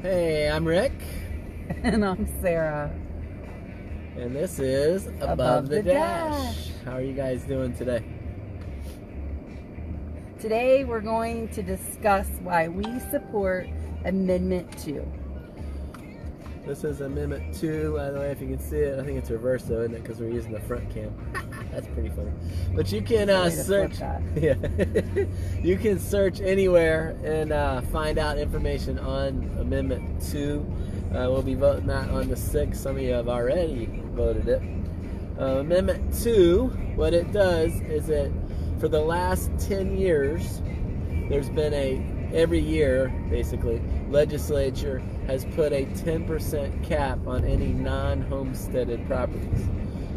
Hey, I'm Rick. And I'm Sarah. And this is Above the Dash. How are you guys doing today? Today we're going to discuss why we support Amendment 2. This is Amendment 2, by the way, if you can see it. I think it's reversed though, isn't it? Because we're using the front cam. That's pretty funny. But you can search. Yeah. You can search anywhere and find out information on Amendment 2. We'll be voting that on the 6th. Some of you have already voted it. Amendment 2, what it does is it, for the last 10 years, there's been every year, basically, legislature has put a 10% cap on any non-homesteaded properties.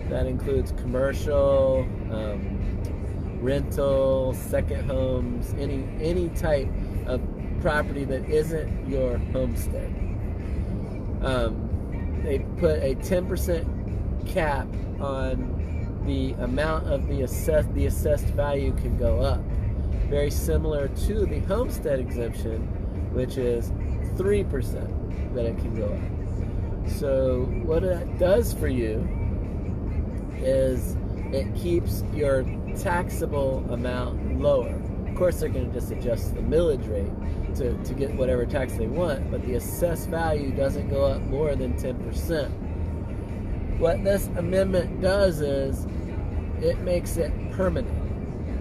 That includes commercial, rental, second homes, any type of property that isn't your homestead. They put a 10% cap on the amount of the assessed value can go up. Very similar to the homestead exemption, which is 3% that it can go up. So what that does for you is it keeps your taxable amount lower. Of course, they're going to just adjust the millage rate to get whatever tax they want, but the assessed value doesn't go up more than 10%. What this amendment does is it makes it permanent.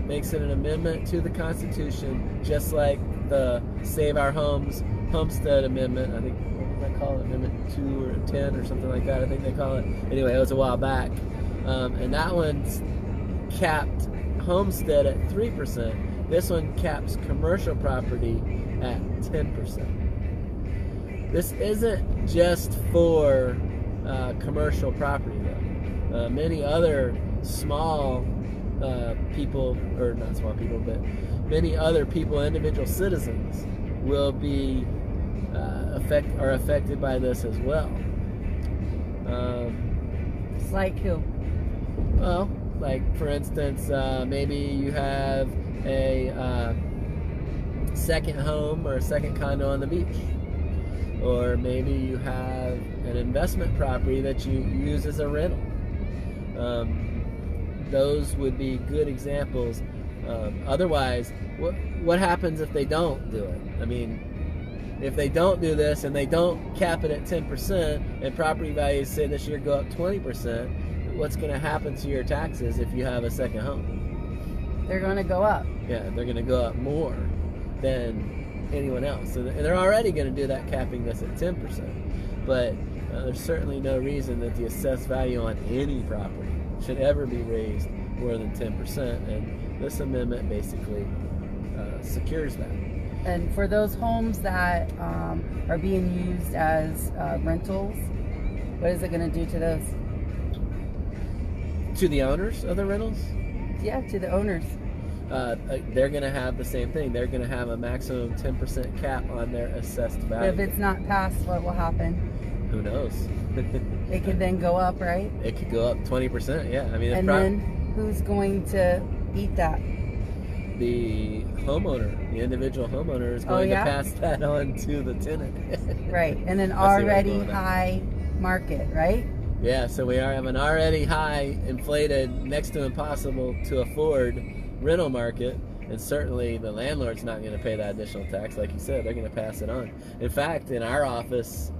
Makes it an amendment to the Constitution, just like the Save Our Homes Homestead Amendment. I think, what did I call it? Amendment 2 or 10 or something like that, I think they call it. Anyway, it was a while back. And that one's capped homestead at 3%. This one caps commercial property at 10%. This isn't just for commercial property, though. Many other small people, or not small people, but many other people, individual citizens, will be affected by this as well. It's like who? Well, like for instance, maybe you have a second home or a second condo on the beach, or maybe you have an investment property that you use as a rental. Those would be good examples. Otherwise, what happens if they don't do it? I mean, if they don't do this and they don't cap it at 10% and property values say this year go up 20%, what's going to happen to your taxes if you have a second home? They're going to go up. Yeah, they're going to go up more than anyone else. And they're already going to do that, capping this at 10%. But there's certainly no reason that the assessed value on any property should ever be raised more than 10%. And this amendment basically secures that. And for those homes that are being used as rentals, what is it going to do to those? To the owners of the rentals? Yeah, to the owners. They're going to have the same thing. They're going to have a maximum 10% cap on their assessed value. But if it's not passed, what will happen? Who knows? It could then go up, right? It could go up 20%, yeah. I mean, and then who's going to eat that? The homeowner, the individual homeowner is going to pass that on to the tenant. Right, and an already high market, right? Yeah, so we have an already high, inflated, next to impossible to afford rental market, and certainly the landlord's not going to pay that additional tax. Like you said, they're going to pass it on. In fact, in our office,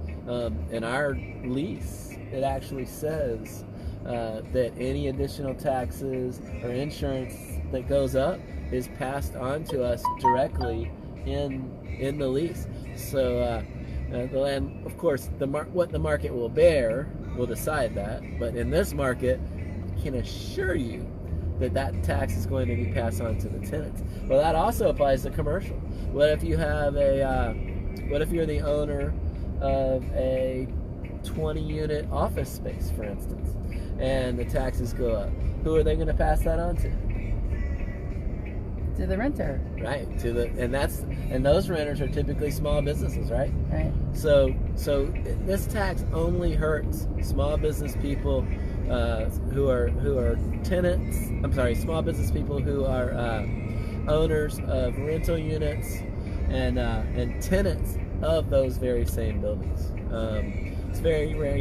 in our lease, it actually says that any additional taxes or insurance that goes up is passed on to us directly in the lease. So the land, of course, what the market will bear will decide that. But in this market, I can assure you that tax is going to be passed on to the tenants. Well, that also applies to commercial. What if you have what if you're the owner of a 20-unit office space, for instance, and the taxes go up? Who are they going to pass that on to? To the renter. Right. And those renters are typically small businesses, right? Right. So this tax only hurts small business people who are tenants. I'm sorry, small business people who are owners of rental units and tenants of those very same buildings. It's very rare,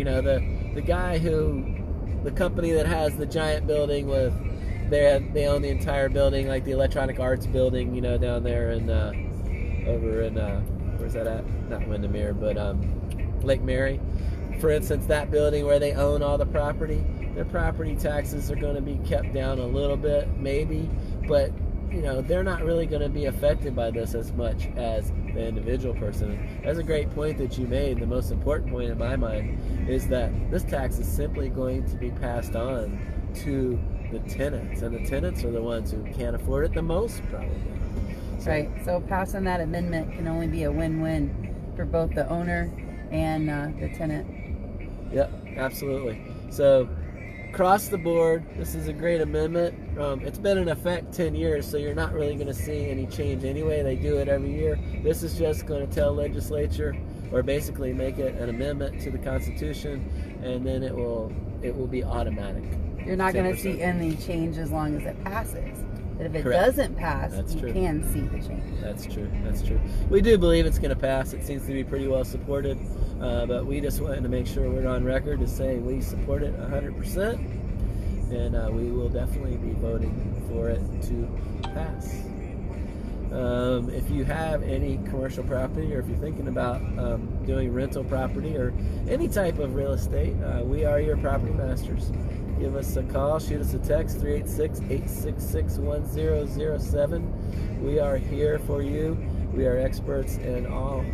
the guy the company that has the giant building with, they own the entire building, like the Electronic Arts building, down there in over in where's that at? Not Windermere, but Lake Mary. For instance, that building where they own all the property, their property taxes are going to be kept down a little bit, maybe, but they're not really going to be affected by this as much as the individual person. That's a great point that you made. The most important point in my mind is that this tax is simply going to be passed on to the tenants, and the tenants are the ones who can't afford it the most, probably. Right. So passing that amendment can only be a win-win for both the owner and the tenant. Yep, absolutely. So across the board, this is a great amendment. It's been in effect 10 years, so you're not really going to see any change anyway. They do it every year. This is just going to tell legislature, or basically make it an amendment to the Constitution, and then it will be automatic. You're not going to see any change as long as it passes. But if it doesn't pass, you can see the change. That's true. That's true. We do believe it's going to pass. It seems to be pretty well supported. But we just wanted to make sure we're on record as saying we support it 100%. And we will definitely be voting for it to pass. If you have any commercial property, or if you're thinking about doing rental property or any type of real estate, we are your property masters. Give us a call, shoot us a text, 386-866-1007. We are here for you. We are experts in all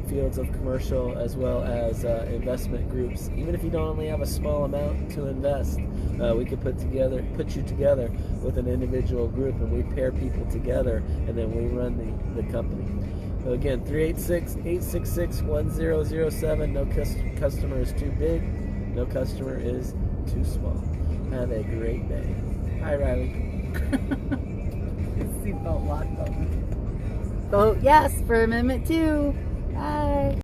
fields of commercial as well as investment groups. Even if you don't only have a small amount to invest, we could put you together with an individual group, and we pair people together, and then we run the company. So again, 386-866-1007. No customer is too big. No customer is too small. Have a great day. Hi, Riley. Seatbelt lock button. Vote yes for Amendment 2. Bye.